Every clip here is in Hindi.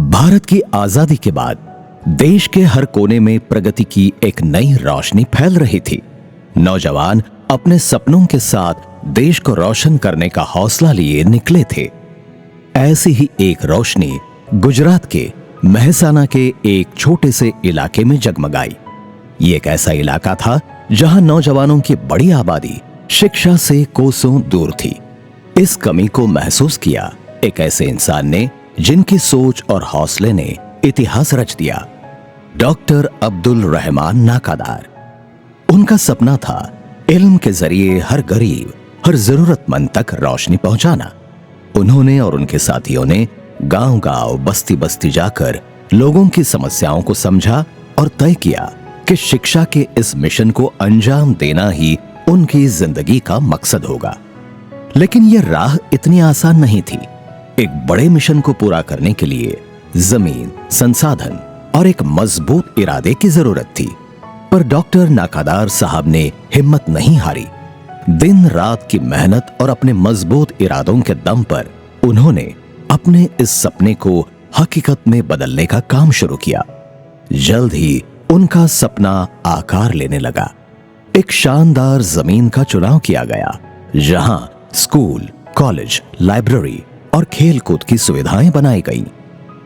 भारत की आजादी के बाद देश के हर कोने में प्रगति की एक नई रोशनी फैल रही थी। नौजवान अपने सपनों के साथ देश को रोशन करने का हौसला लिए निकले थे। ऐसी ही एक रोशनी गुजरात के मेहसाना के एक छोटे से इलाके में जगमगाई। ये एक ऐसा इलाका था जहां नौजवानों की बड़ी आबादी शिक्षा से कोसों दूर थी। इस कमी को महसूस किया एक ऐसे इंसान ने जिनकी सोच और हौसले ने इतिहास रच दिया, डॉक्टर अब्दुल रहमान नाकादार। उनका सपना था इल्म के जरिए हर गरीब, हर जरूरतमंद तक रोशनी पहुंचाना। उन्होंने और उनके साथियों ने गांव-गांव, बस्ती-बस्ती जाकर लोगों की समस्याओं को समझा और तय किया कि शिक्षा के इस मिशन को अंजाम देना ही उनकी जिंदगी का मकसद होगा। लेकिन यह राह इतनी आसान नहीं थी। एक बड़े मिशन को पूरा करने के लिए जमीन, संसाधन और एक मजबूत इरादे की जरूरत थी। पर डॉक्टर नाकादार साहब ने हिम्मत नहीं हारी। दिन रात की मेहनत और अपने मजबूत इरादों के दम पर उन्होंने अपने इस सपने को हकीकत में बदलने का काम शुरू किया। जल्द ही उनका सपना आकार लेने लगा। एक शानदार जमीन का चुनाव किया गया जहां स्कूल, कॉलेज, लाइब्रेरी और खेलकूद की सुविधाएं बनाई गईं।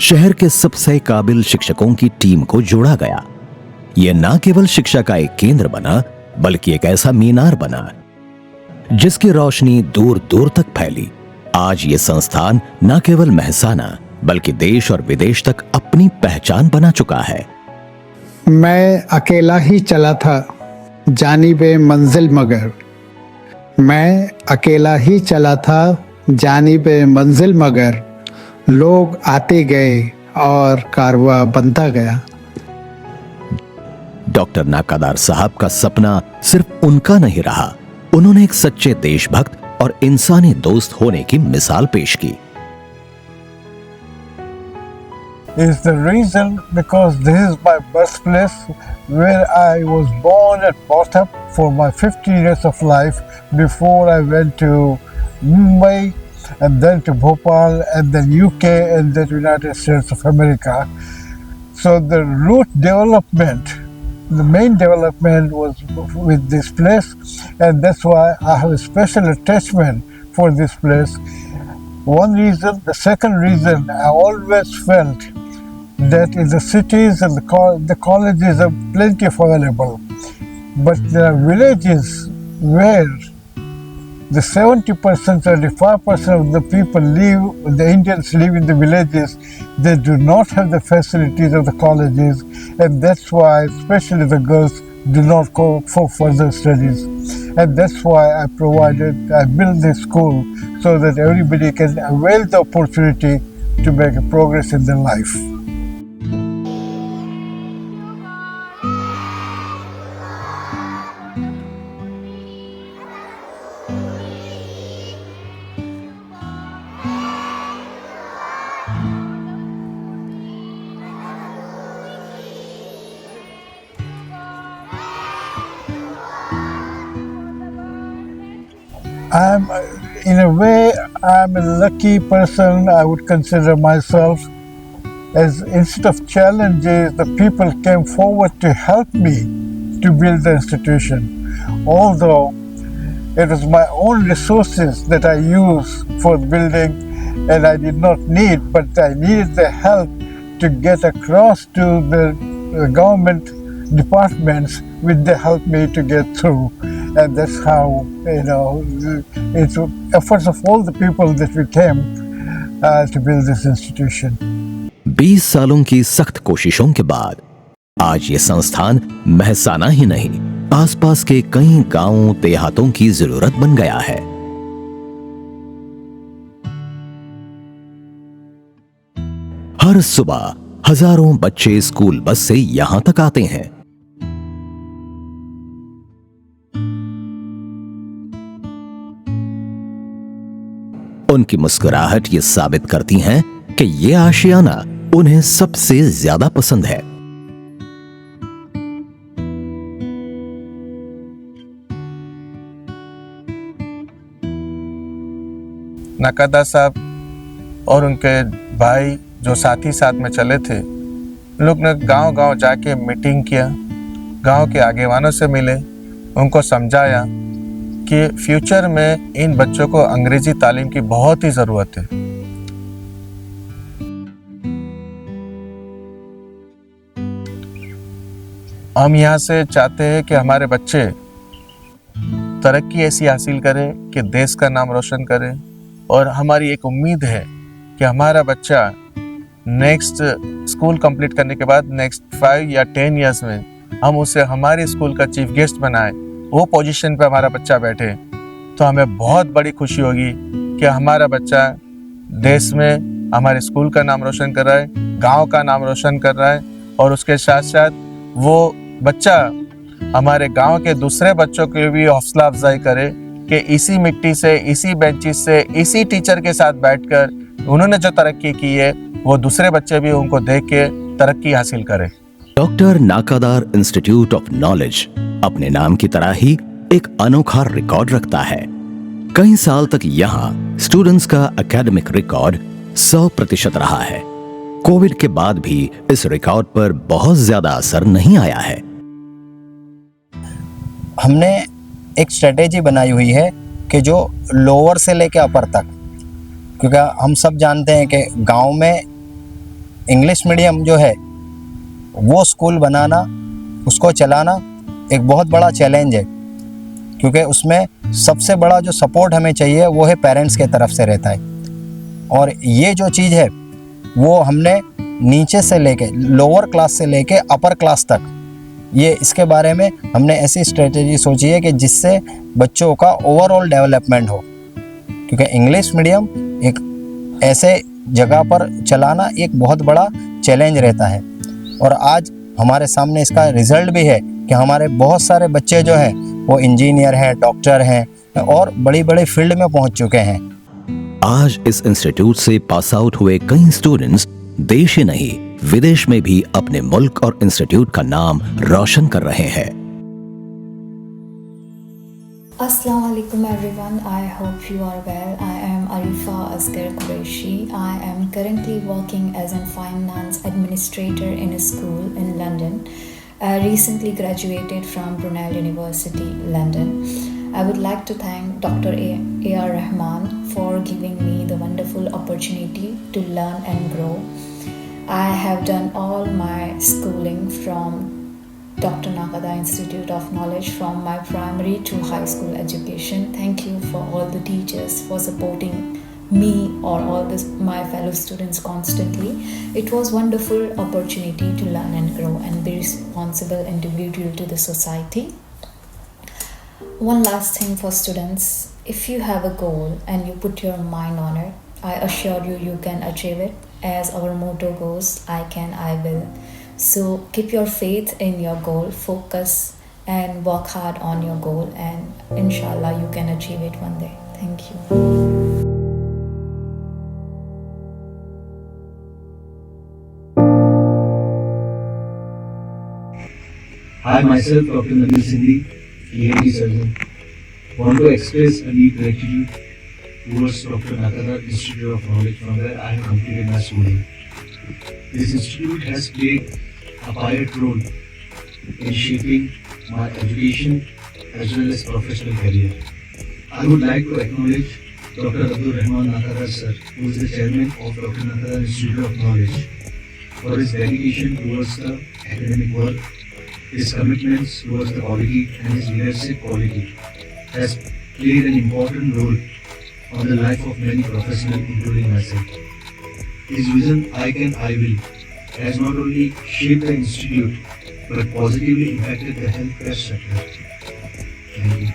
शहर के सबसे काबिल शिक्षकों की टीम को जोड़ा गया। यह न केवल शिक्षा का एक केंद्र बना, बल्कि एक ऐसा मीनार बना जिसकी रोशनी दूर दूर तक फैली। आज ये संस्थान न केवल मेहसाना बल्कि देश और विदेश तक अपनी पहचान बना चुका है। मैं अकेला ही चला था जानिबे मंजिल मगर, मैं अकेला ही चला था जानिबे मंजिल मगर, लोग आते गए और कारवां बनता गया। डॉक्टर नाकादार साहब का सपना सिर्फ उनका नहीं रहा, उन्होंने एक सच्चे देशभक्त और इंसानी दोस्त होने की मिसाल पेश की। Is the reason because this is my birthplace where I was born and brought up for my 15 years of life before I went to Mumbai and then to Bhopal and then UK and then United States of America. So the root development, the main development was with this place, and that's why I have a special attachment for this place. One reason. The second reason, I always felt that in the cities and the colleges are plenty of available, but there are villages where the 70%, 75% of the people live, the Indians live in the villages. They do not have the facilities of the colleges, and that's why especially the girls do not go for further studies. And that's why I built this school so that everybody can avail the opportunity to make a progress in their life. In a way, I'm a lucky person. I would consider myself, as instead of challenges, the people came forward to help me to build the institution. Although it was my own resources that I used for building, and I did not need, but I needed the help to get across to the government departments, which they helped me to get through. And that's how, it's efforts of all the people that we came to build this institution. 20 सालों की सख्त कोशिशों के बाद आज ये संस्थान मेहसाना ही नहीं, आसपास के कई गांवों, देहातों की जरूरत बन गया है। हर सुबह हजारों बच्चे स्कूल बस से यहां तक आते हैं। उनकी मुस्कुराहट ये साबित करती हैं कि ये आशियाना उन्हें सबसे ज्यादा पसंद है। नाकादा साहब और उनके भाई जो साथी साथ में चले थे, लोग ने गांव-गांव जाके मीटिंग किया, गांव के आगेवानों से मिले, उनको समझाया कि फ्यूचर में इन बच्चों को अंग्रेजी तालीम की बहुत ही ज़रूरत है। हम यहाँ से चाहते हैं कि हमारे बच्चे तरक्की ऐसी हासिल करें कि देश का नाम रोशन करें, और हमारी एक उम्मीद है कि हमारा बच्चा नेक्स्ट स्कूल कंप्लीट करने के बाद नेक्स्ट 5 या 10 इयर्स में हम उसे हमारे स्कूल का चीफ गेस्ट बनाए, वो पोजीशन पे हमारा बच्चा बैठे, तो हमें बहुत बड़ी खुशी होगी कि हमारा बच्चा देश में हमारे स्कूल का नाम रोशन कर रहा है, गांव का नाम रोशन कर रहा है, और उसके साथ साथ वो बच्चा हमारे गांव के दूसरे बच्चों की भी हौसला अफजाई करे कि इसी मिट्टी से, इसी बेंचेस से, इसी टीचर के साथ बैठकर उन्होंने जो तरक्की की है वो दूसरे बच्चे भी उनको देख के तरक्की हासिल करें। डॉक्टर नाकादार इंस्टीट्यूट ऑफ नॉलेज अपने नाम की तरह ही एक अनोखा रिकॉर्ड रखता है। कई साल तक यहाँ स्टूडेंट्स का एकेडमिक रिकॉर्ड 100% रहा है। कोविड के बाद भी इस रिकॉर्ड पर बहुत ज्यादा असर नहीं आया है। हमने एक स्ट्रेटेजी बनाई हुई है कि जो लोअर से लेकर अपर तक, क्योंकि हम सब जानते हैं कि गांव में इंग्लिश मीडियम जो है वो स्कूल बनाना, उसको चलाना एक बहुत बड़ा चैलेंज है, क्योंकि उसमें सबसे बड़ा जो सपोर्ट हमें चाहिए वो है पेरेंट्स के तरफ से रहता है। और ये जो चीज़ है वो हमने नीचे से लेके, लोअर क्लास से लेके अपर क्लास तक, ये इसके बारे में हमने ऐसी स्ट्रेटेजी सोची है कि जिससे बच्चों का ओवरऑल डेवलपमेंट हो, क्योंकि इंग्लिश मीडियम एक ऐसे जगह पर चलाना एक बहुत बड़ा चैलेंज रहता है। और आज हमारे सामने इसका रिजल्ट भी है कि हमारे बहुत सारे बच्चे जो हैं वो इंजीनियर हैं, डॉक्टर हैं और बड़ी बड़ी फील्ड में पहुंच चुके हैं। आज इस इंस्टीट्यूट से पास आउट हुए कई स्टूडेंट्स देश ही नहीं विदेश में भी अपने मुल्क और इंस्टीट्यूट का नाम रोशन कर रहे हैं। Assalamu alaikum everyone, I hope you are well. I am Arifa Asghar Qureshi. I am currently working as a finance administrator in a school in London. I recently graduated from Brunel University, London. I would like to thank Dr. A.R. Rahman for giving me the wonderful opportunity to learn and grow. I have done all my schooling from Dr. Nakada Institute of Knowledge, from my primary to high school education. Thank you for all the teachers for supporting me or all my fellow students constantly. It was wonderful opportunity to learn and grow and be responsible individual to the society. One last thing for students, if you have a goal and you put your mind on it, I assure you, you can achieve it. As our motto goes, I can, I will. So keep your faith in your goal, focus and work hard on your goal, and inshallah you can achieve it one day. Thank you. I myself, Dr. Nabil Sindhi, ENT surgeon, want to express a deep gratitude towards Dr. Nakada Institute of Knowledge, from where I have completed my schooling. This institute has played a pivotal role in shaping my education as well as professional career. I would like to acknowledge Dr. Abdul Rahman Nakada sir, who is the chairman of Dr. Nakada Institute of Knowledge, for his dedication towards the academic work. His commitments towards the quality and his leadership quality has played an important role on the life of many professionals, including myself. His vision, I can, I will, has not only shaped the institute but positively impacted the healthcare sector. Thank you.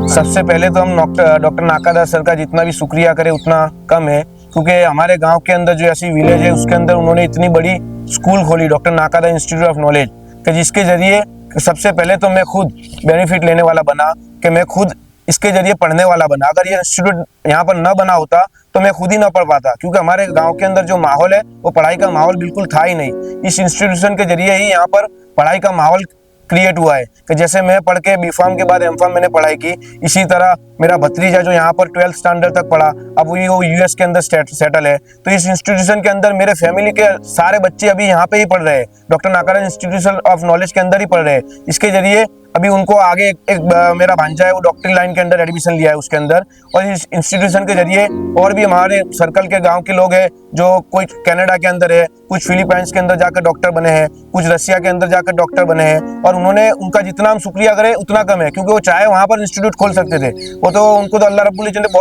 सबसे पहले तो हम डॉक्टर नाकादा सर का जितना भी शुक्रिया करें उतना कम है, क्योंकि हमारे गांव के अंदर जो ऐसी विलेज है उसके अंदर उन्होंने इतनी बड़ी स्कूल खोली, डॉक्टर नाकादा इंस्टीट्यूट ऑफ नॉलेज, कि जिसके जरिए सबसे पहले तो मैं खुद बेनिफिट लेने वाला बना, कि मैं खुद इसके जरिए पढ़ने वाला बना। अगर ये इंस्टीट्यूट यहाँ पर न बना होता तो मैं खुद ही ना पढ़ पाता, क्योंकि हमारे गांव के अंदर जो माहौल है वो पढ़ाई का माहौल बिल्कुल था ही नहीं। इस इंस्टीट्यूशन के जरिए ही यहाँ पर पढ़ाई का माहौल क्रिएट हुआ है कि जैसे मैं पढ़ के B.Pharm के बाद M.Pharm मैंने पढ़ाई की, इसी तरह मेरा भतीजा जो यहाँ पर 12th स्टैंडर्ड तक पढ़ा, अब वो US के अंदर सेटल है। तो इस इंस्टीट्यूशन के अंदर मेरे फैमिली के सारे बच्चे अभी यहाँ पे ही पढ़ रहे हैं, डॉक्टर नाकादा इंस्टीट्यूशन ऑफ नॉलेज के अंदर ही पढ़ रहे हैं। इसके जरिए अभी उनको आगे एक मेरा भांजा है, वो डॉक्टरी लाइन के अंदर एडमिशन लिया है उसके अंदर। और इस इंस्टीट्यूशन के जरिए और भी हमारे सर्कल के गांव के लोग हैं, जो कोई कनाडा के अंदर है, कुछ फिलीपाइंस के अंदर जाकर डॉक्टर बने हैं, कुछ रसिया के अंदर जाकर डॉक्टर बने हैं। और उन्होंने, उनका जितना हम शुक्रिया करें उतना कम है, क्योंकि वो चाहे वहाँ पर इंस्टीट्यूट खोल सकते थे, वो तो उनको तो अल्लाह रब्बुल इज्जत ने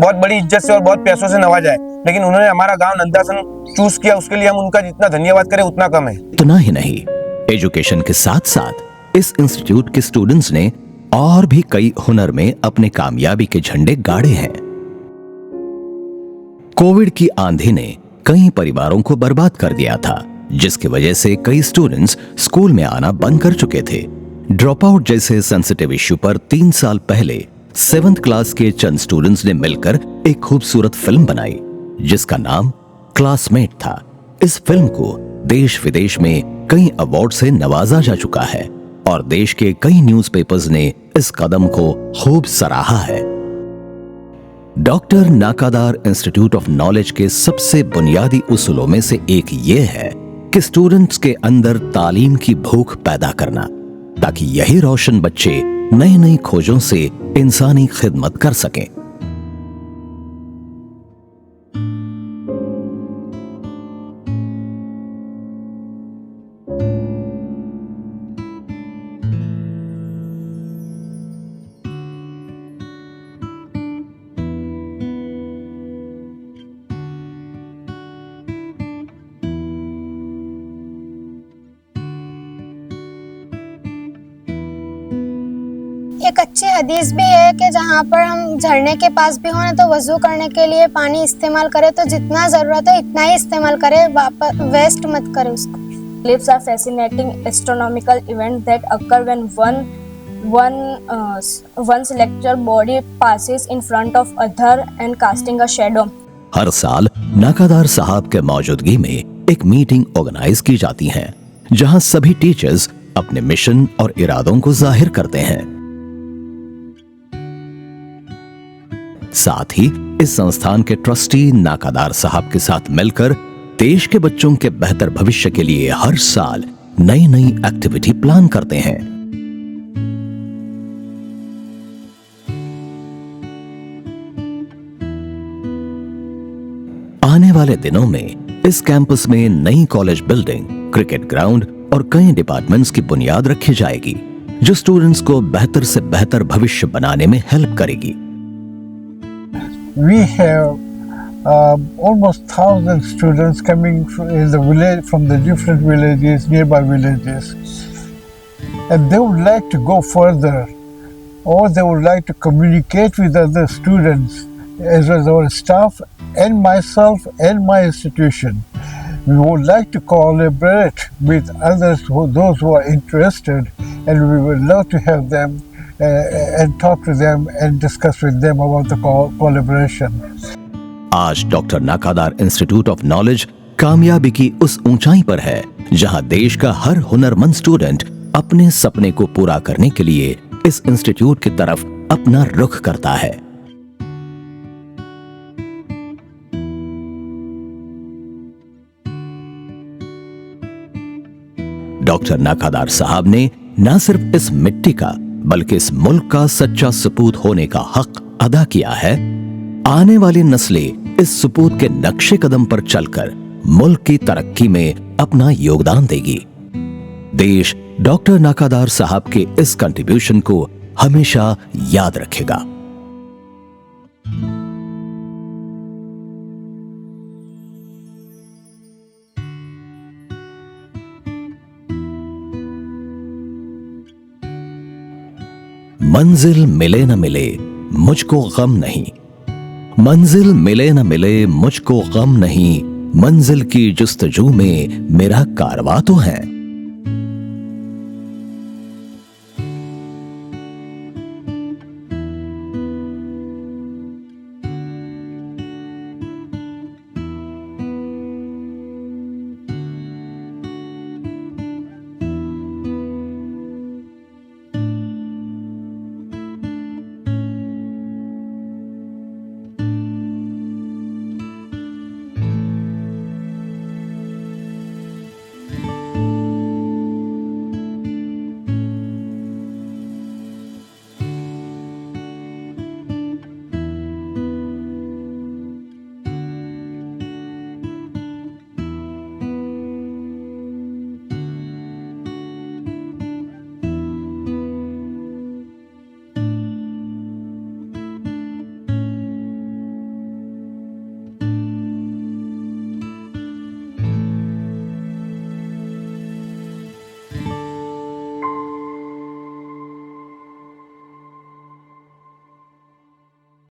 बहुत बड़ी इज्जत से और बहुत पैसों से नवाजा है, लेकिन उन्होंने हमारा गाँव नंदासन चूज किया, उसके लिए हम उनका जितना धन्यवाद करें उतना कम है। इतना ही नहीं, एजुकेशन के साथ साथ इस इंस्टीट्यूट के स्टूडेंट्स ने और भी कई हुनर में अपने कामयाबी के झंडे गाड़े हैं। कोविड की आंधी ने कई परिवारों को बर्बाद कर दिया था, जिसकी वजह से कई स्टूडेंट्स स्कूल में आना बंद कर चुके थे। ड्रॉप आउट जैसे सेंसिटिव इश्यू पर 3 साल पहले 7th क्लास के चंद स्टूडेंट्स ने मिलकर एक खूबसूरत फिल्म बनाई, जिसका नाम क्लासमेट था। इस फिल्म को देश विदेश में कई अवार्ड से नवाजा जा चुका है और देश के कई न्यूज़पेपर्स ने इस कदम को खूब सराहा है। डॉक्टर नाकादार इंस्टीट्यूट ऑफ नॉलेज के सबसे बुनियादी उसूलों में से एक ये है कि स्टूडेंट्स के अंदर तालीम की भूख पैदा करना, ताकि यही रोशन बच्चे नई नई खोजों से इंसानी खिदमत कर सकें। एक अच्छी हदीस भी है कि जहाँ पर हम झरने के पास भी हों तो वजू करने के लिए पानी इस्तेमाल करें तो जितना जरूरत है इतना ही इस्तेमाल करें, वापस वेस्ट मत करें उसको। Eclipses are fascinating astronomical events that occur when one's celestial body passes in front of other and casting a shadow. हर साल नाकादार साहब के मौजूदगी में एक मीटिंग ऑर्गेनाइज की जाती है, जहां सभी टीचर्स अपने मिशन और इरादों को जाहिर करते हैं। साथ ही इस संस्थान के ट्रस्टी नाकादार साहब के साथ मिलकर देश के बच्चों के बेहतर भविष्य के लिए हर साल नई नई एक्टिविटी प्लान करते हैं। आने वाले दिनों में इस कैंपस में नई कॉलेज बिल्डिंग, क्रिकेट ग्राउंड और कई डिपार्टमेंट्स की बुनियाद रखी जाएगी, जो स्टूडेंट्स को बेहतर से बेहतर भविष्य बनाने में हेल्प करेगी। We have almost 1,000 students coming in the village, from the different villages, nearby villages, and they would like to go further, or they would like to communicate with other students, as well as our staff and myself and my institution. We would like to collaborate with others, those who are interested, and we would love to have them and talk to them and discuss with them about the collaboration. आज डॉक्टर नाकादार इंस्टीट्यूट ऑफ नॉलेज कामयाबी की उस ऊंचाई पर है, जहां देश का हर हुनरमंद स्टूडेंट अपने सपने को पूरा करने के लिए इस इंस्टीट्यूट की तरफ अपना रुख करता है। डॉक्टर नाकादार साहब ने न सिर्फ इस मिट्टी का बल्कि इस मुल्क का सच्चा सपूत होने का हक अदा किया है। आने वाली नस्लें इस सपूत के नक्शे कदम पर चलकर मुल्क की तरक्की में अपना योगदान देगी। देश डॉक्टर नाकादार साहब के इस कंट्रीब्यूशन को हमेशा याद रखेगा। मंजिल मिले न मिले मुझको गम नहीं, मंजिल मिले न मिले मुझको गम नहीं, मंजिल की जुस्तजू में मेरा कारवां तो है।